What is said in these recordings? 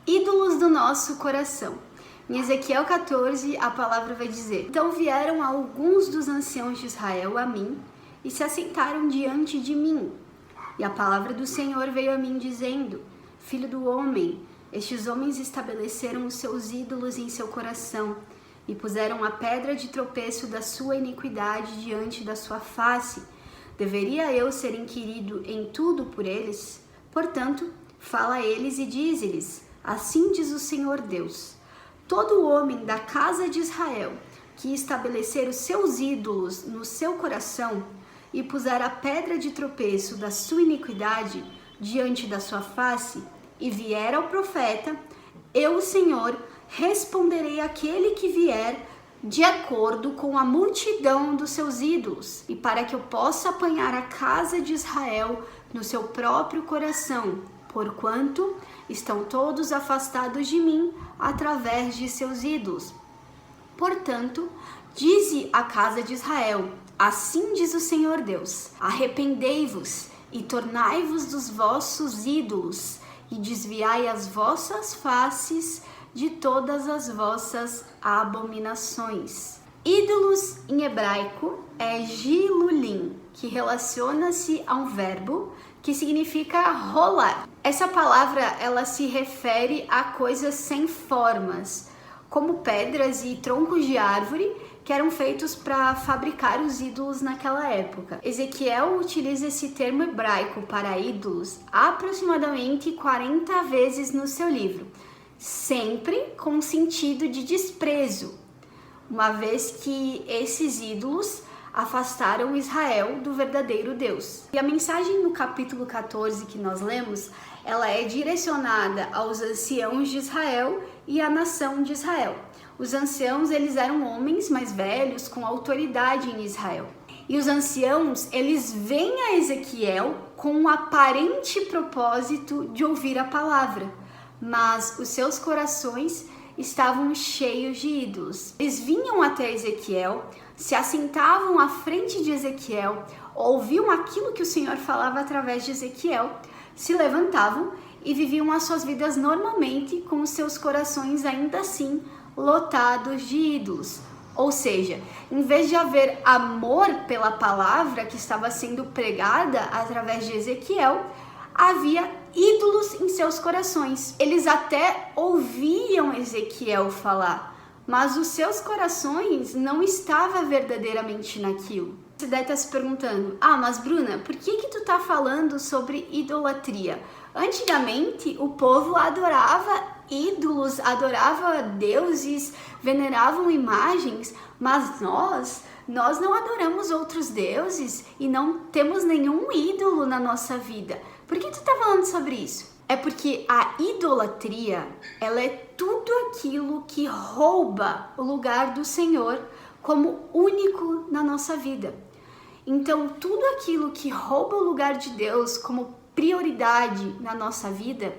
ídolos do nosso coração. Em Ezequiel 14, a palavra vai dizer: Então vieram alguns dos anciãos de Israel a mim e se assentaram diante de mim. E a palavra do Senhor veio a mim dizendo: Filho do homem, estes homens estabeleceram os seus ídolos em seu coração e puseram a pedra de tropeço da sua iniquidade diante da sua face. Deveria eu ser inquirido em tudo por eles? Portanto, fala a eles e dize-lhes: Assim diz o Senhor Deus: Todo homem da casa de Israel que estabelecer os seus ídolos no seu coração e puser a pedra de tropeço da sua iniquidade diante da sua face e vier ao profeta, eu, o Senhor, responderei àquele que vier de acordo com a multidão dos seus ídolos, e para que eu possa apanhar a casa de Israel no seu próprio coração, porquanto estão todos afastados de mim através de seus ídolos. Portanto, dize à casa de Israel: Assim diz o Senhor Deus: Arrependei-vos e tornai-vos dos vossos ídolos e desviai as vossas faces de todas as vossas abominações. Ídolos em hebraico é gilulim, que relaciona-se a um verbo que significa rolar. Essa palavra ela se refere a coisas sem formas, como pedras e troncos de árvore que eram feitos para fabricar os ídolos naquela época. Ezequiel utiliza esse termo hebraico para ídolos aproximadamente 40 vezes no seu livro, sempre com sentido de desprezo, uma vez que esses ídolos afastaram Israel do verdadeiro Deus. E a mensagem no capítulo 14 que nós lemos, ela é direcionada aos anciãos de Israel e à nação de Israel. Os anciãos, eles eram homens mais velhos com autoridade em Israel. E os anciãos, eles vêm a Ezequiel com um aparente propósito de ouvir a palavra, mas os seus corações estavam cheios de ídolos. Eles vinham até Ezequiel, se assentavam à frente de Ezequiel, ouviam aquilo que o Senhor falava através de Ezequiel, se levantavam e viviam as suas vidas normalmente, com os seus corações ainda assim lotados de ídolos. Ou seja, em vez de haver amor pela palavra que estava sendo pregada através de Ezequiel, havia ídolos em seus corações. Eles até ouviam Ezequiel falar, mas os seus corações não estavam verdadeiramente naquilo. Você deve estar se perguntando: mas Bruna, por que tu tá falando sobre idolatria? Antigamente o povo adorava ídolos, adorava deuses, veneravam imagens, mas nós não adoramos outros deuses e não temos nenhum ídolo na nossa vida. Por que tu tá falando sobre isso? É porque a idolatria, ela é tudo aquilo que rouba o lugar do Senhor como único na nossa vida. Então, tudo aquilo que rouba o lugar de Deus como prioridade na nossa vida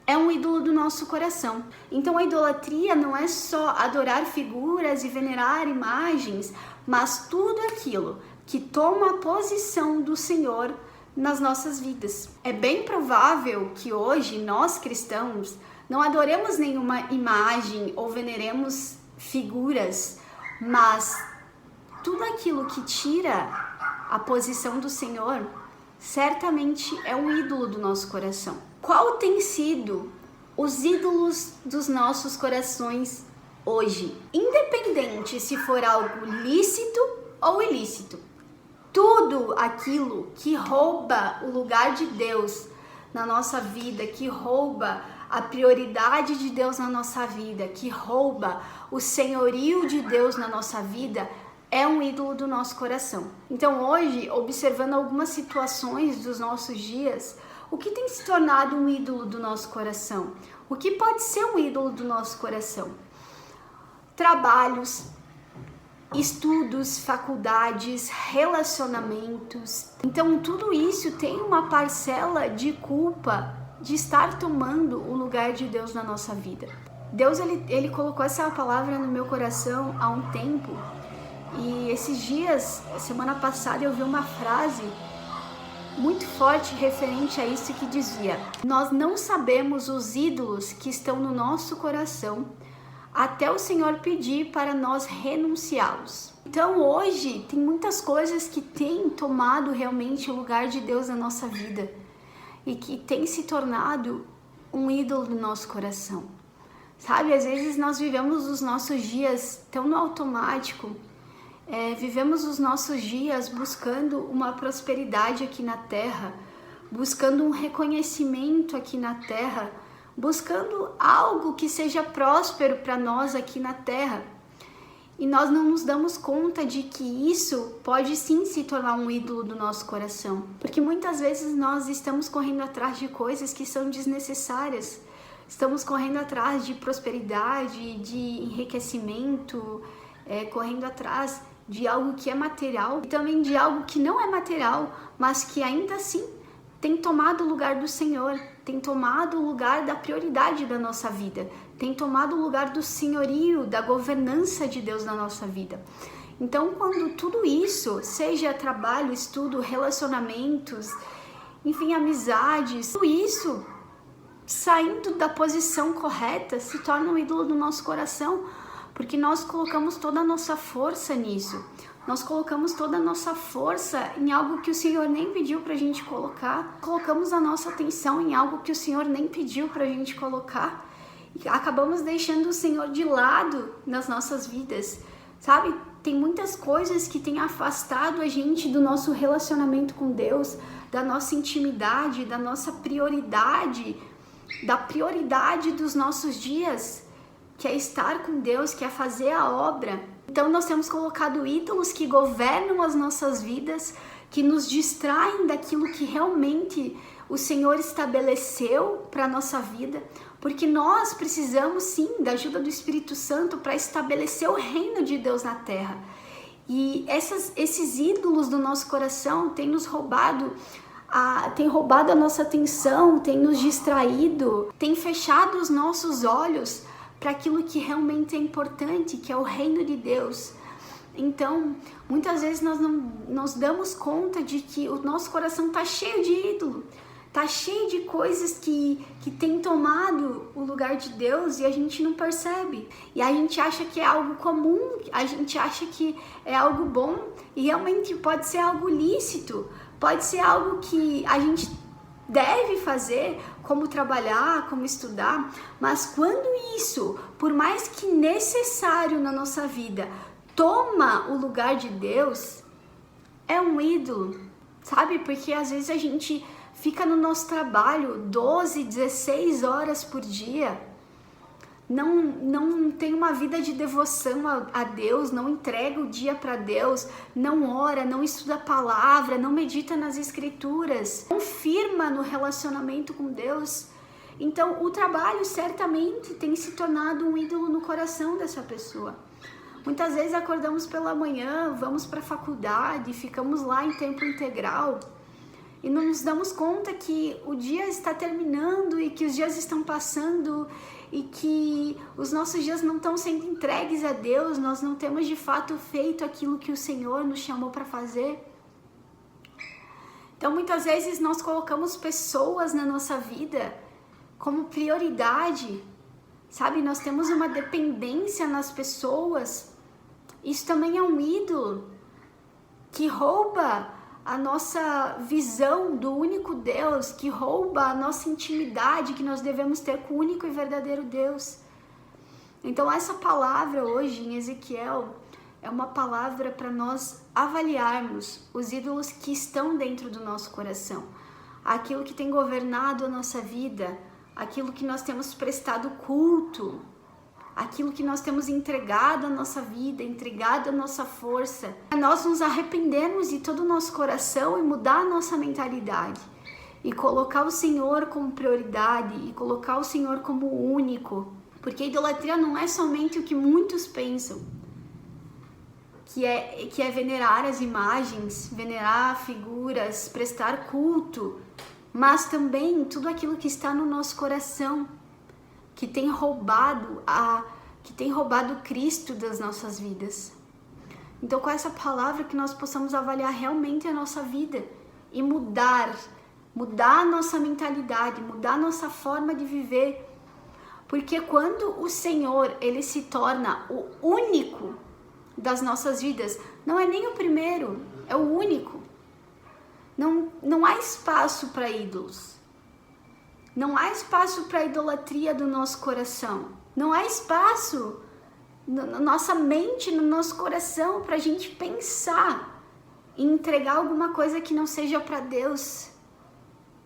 é um ídolo do nosso coração. Então, a idolatria não é só adorar figuras e venerar imagens, mas tudo aquilo que toma a posição do Senhor nas nossas vidas. É bem provável que hoje nós cristãos não adoremos nenhuma imagem ou veneremos figuras, mas tudo aquilo que tira a posição do Senhor certamente é um ídolo do nosso coração. Qual tem sido os ídolos dos nossos corações hoje? Independente se for algo lícito ou ilícito, tudo aquilo que rouba o lugar de Deus na nossa vida, que rouba a prioridade de Deus na nossa vida, que rouba o senhorio de Deus na nossa vida, é um ídolo do nosso coração. Então hoje, observando algumas situações dos nossos dias, o que tem se tornado um ídolo do nosso coração? O que pode ser um ídolo do nosso coração? Trabalhos, estudos, faculdades, relacionamentos. Então tudo isso tem uma parcela de culpa de estar tomando o lugar de Deus na nossa vida. Deus ele colocou essa palavra no meu coração há um tempo, e esses dias, semana passada, eu vi uma frase muito forte referente a isso que dizia: nós não sabemos os ídolos que estão no nosso coração até o Senhor pedir para nós renunciá-los. Então hoje tem muitas coisas que têm tomado realmente o lugar de Deus na nossa vida e que tem se tornado um ídolo do nosso coração. Sabe, às vezes nós vivemos os nossos dias tão no automático, vivemos os nossos dias buscando uma prosperidade aqui na terra, buscando um reconhecimento aqui na terra, buscando algo que seja próspero para nós aqui na terra. E nós não nos damos conta de que isso pode sim se tornar um ídolo do nosso coração. Porque muitas vezes nós estamos correndo atrás de coisas que são desnecessárias. Estamos correndo atrás de prosperidade, de enriquecimento, correndo atrás de algo que é material e também de algo que não é material, mas que ainda assim tem tomado o lugar do Senhor, tem tomado o lugar da prioridade da nossa vida, tem tomado o lugar do senhorio, da governança de Deus na nossa vida. Então, quando tudo isso, seja trabalho, estudo, relacionamentos, enfim, amizades, tudo isso saindo da posição correta se torna um ídolo do nosso coração, porque nós colocamos toda a nossa força nisso. Nós colocamos toda a nossa força em algo que o Senhor nem pediu pra gente colocar. Colocamos a nossa atenção em algo que o Senhor nem pediu pra gente colocar. E acabamos deixando o Senhor de lado nas nossas vidas, sabe? Tem muitas coisas que têm afastado a gente do nosso relacionamento com Deus, da nossa intimidade, da nossa prioridade, da prioridade dos nossos dias, que é estar com Deus, que é fazer a obra. Então nós temos colocado ídolos que governam as nossas vidas, que nos distraem daquilo que realmente o Senhor estabeleceu para a nossa vida, porque nós precisamos sim da ajuda do Espírito Santo para estabelecer o reino de Deus na terra. E esses ídolos do nosso coração têm nos roubado, tem roubado a nossa atenção, tem nos distraído, tem fechado os nossos olhos para aquilo que realmente é importante, que é o reino de Deus. Então, muitas vezes nós não nos damos conta de que o nosso coração está cheio de ídolo, está cheio de coisas que tem tomado o lugar de Deus e a gente não percebe. E a gente acha que é algo comum, a gente acha que é algo bom e realmente pode ser algo lícito, pode ser algo que a gente deve fazer, como trabalhar, como estudar, mas quando isso, por mais que necessário na nossa vida, toma o lugar de Deus, é um ídolo, sabe? Porque às vezes a gente fica no nosso trabalho 12, 16 horas por dia, não tem uma vida de devoção a Deus, não entrega o dia para Deus, não ora, não estuda a palavra, não medita nas escrituras, não firma no relacionamento com Deus. Então o trabalho certamente tem se tornado um ídolo no coração dessa pessoa. Muitas vezes acordamos pela manhã, vamos para a faculdade, ficamos lá em tempo integral e não nos damos conta que o dia está terminando e que os dias estão passando e que os nossos dias não estão sendo entregues a Deus, nós não temos de fato feito aquilo que o Senhor nos chamou para fazer. Então muitas vezes nós colocamos pessoas na nossa vida como prioridade, sabe? Nós temos uma dependência nas pessoas. Isso também é um ídolo que rouba a nossa visão do único Deus, que rouba a nossa intimidade que nós devemos ter com o único e verdadeiro Deus. Então essa palavra hoje em Ezequiel é uma palavra para nós avaliarmos os ídolos que estão dentro do nosso coração, aquilo que tem governado a nossa vida, aquilo que nós temos prestado culto, aquilo que nós temos entregado a nossa vida, entregado a nossa força, para nós nos arrependermos de todo o nosso coração e mudar a nossa mentalidade e colocar o Senhor como prioridade e colocar o Senhor como único, porque a idolatria não é somente o que muitos pensam, que é venerar as imagens, venerar figuras, prestar culto, mas também tudo aquilo que está no nosso coração, que tem roubado Cristo das nossas vidas. Então com essa palavra que nós possamos avaliar realmente a nossa vida e mudar a nossa mentalidade, mudar a nossa forma de viver. Porque quando o Senhor, ele se torna o único das nossas vidas, não é nem o primeiro, é o único. Não há espaço para ídolos. Não há espaço para a idolatria do nosso coração. Não há espaço na nossa mente, no nosso coração, para a gente pensar em entregar alguma coisa que não seja para Deus.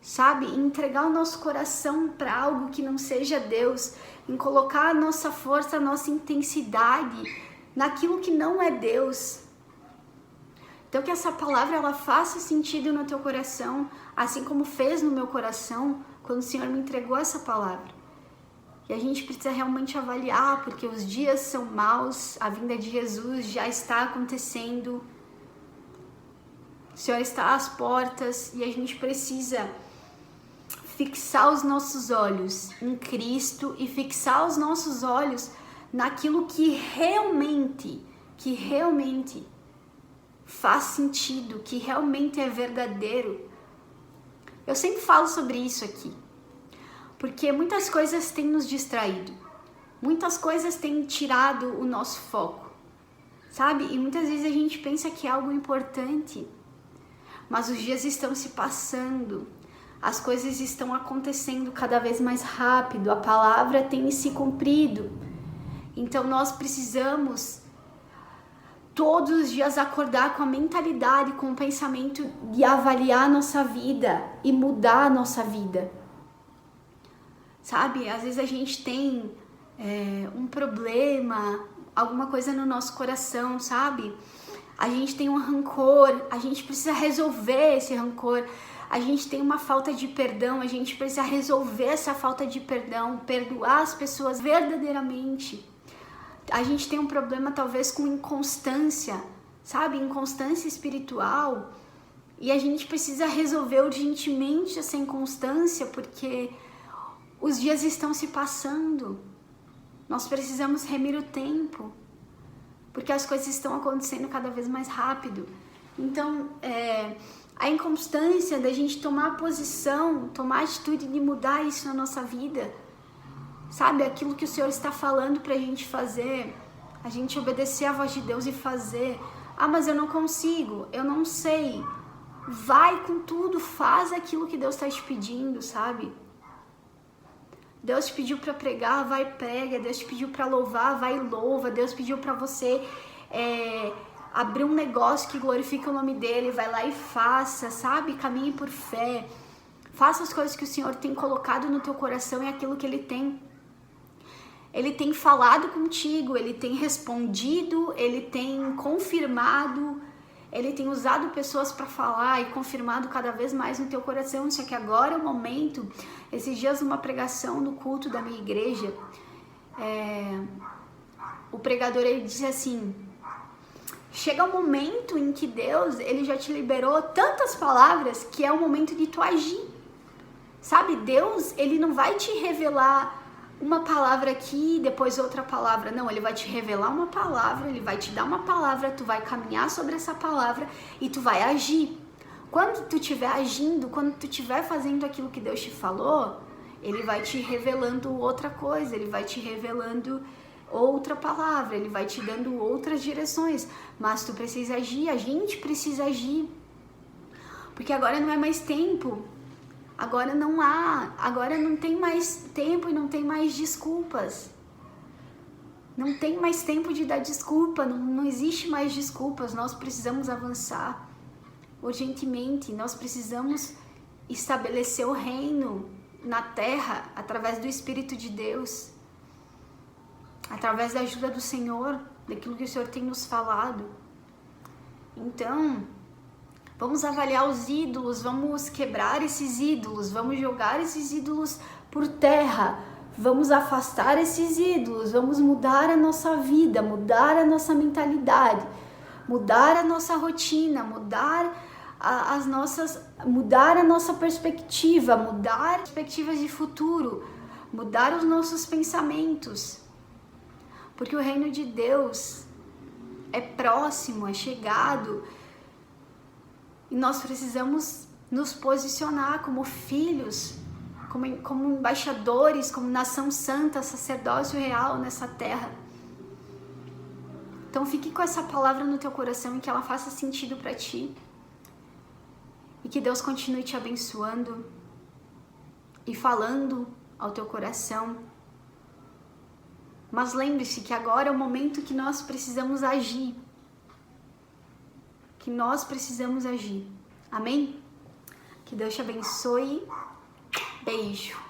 Sabe? Em entregar o nosso coração para algo que não seja Deus. Em colocar a nossa força, a nossa intensidade naquilo que não é Deus. Então que essa palavra ela faça sentido no teu coração, assim como fez no meu coração quando o Senhor me entregou essa palavra. E a gente precisa realmente avaliar, porque os dias são maus, a vinda de Jesus já está acontecendo, o Senhor está às portas e a gente precisa fixar os nossos olhos em Cristo e fixar os nossos olhos naquilo que realmente faz sentido, que realmente é verdadeiro. Eu sempre falo sobre isso aqui, porque muitas coisas têm nos distraído, muitas coisas têm tirado o nosso foco, sabe? E muitas vezes a gente pensa que é algo importante, mas os dias estão se passando, as coisas estão acontecendo cada vez mais rápido, a palavra tem se cumprido. Então nós precisamos todos os dias acordar com a mentalidade, com o pensamento de avaliar a nossa vida e mudar a nossa vida. Sabe, às vezes a gente tem um problema, alguma coisa no nosso coração, sabe? A gente tem um rancor, a gente precisa resolver esse rancor. A gente tem uma falta de perdão, a gente precisa resolver essa falta de perdão, perdoar as pessoas verdadeiramente. A gente tem um problema talvez com inconstância, sabe? Inconstância espiritual. E a gente precisa resolver urgentemente essa inconstância, porque os dias estão se passando. Nós precisamos remir o tempo, porque as coisas estão acontecendo cada vez mais rápido. Então, a inconstância da gente tomar posição, tomar a atitude de mudar isso na nossa vida, sabe? Aquilo que o Senhor está falando pra gente fazer, a gente obedecer a voz de Deus e fazer. Ah, mas eu não consigo, eu não sei. Vai com tudo, faz aquilo que Deus está te pedindo, sabe? Deus te pediu para pregar, vai e prega. Deus te pediu para louvar, vai e louva. Deus pediu para você abrir um negócio que glorifica o nome dele, vai lá e faça, sabe? Caminhe por fé. Faça as coisas que o Senhor tem colocado no teu coração e aquilo que Ele tem falado contigo, Ele tem respondido, Ele tem confirmado, Ele tem usado pessoas para falar e confirmado cada vez mais no teu coração. Só que agora é o momento. Esses dias, numa pregação no culto da minha igreja, o pregador ele disse assim: chega um momento em que Deus ele já te liberou tantas palavras que é o momento de tu agir. Sabe, Deus ele não vai te revelar uma palavra aqui, depois outra palavra. Não, Ele vai te revelar uma palavra, Ele vai te dar uma palavra, tu vai caminhar sobre essa palavra e tu vai agir. Quando tu estiver agindo, quando tu estiver fazendo aquilo que Deus te falou, Ele vai te revelando outra coisa, Ele vai te revelando outra palavra, Ele vai te dando outras direções. Mas tu precisa agir, a gente precisa agir. Porque agora não é mais tempo. Agora não tem mais tempo e não tem mais desculpas. Não tem mais tempo de dar desculpa, não existe mais desculpas. Nós precisamos avançar urgentemente, nós precisamos estabelecer o reino na terra através do Espírito de Deus, através da ajuda do Senhor, daquilo que o Senhor tem nos falado. Então, vamos avaliar os ídolos, vamos quebrar esses ídolos, vamos jogar esses ídolos por terra, vamos afastar esses ídolos, vamos mudar a nossa vida, mudar a nossa mentalidade, mudar a nossa rotina, mudar a nossa perspectiva, mudar perspectivas de futuro, mudar os nossos pensamentos, porque o reino de Deus é próximo, é chegado. E nós precisamos nos posicionar como filhos, como embaixadores, como nação santa, sacerdócio real nessa terra. Então fique com essa palavra no teu coração e que ela faça sentido para ti. E que Deus continue te abençoando e falando ao teu coração. Mas lembre-se que agora é o momento que nós precisamos agir. Que nós precisamos agir. Amém? Que Deus te abençoe. Beijo.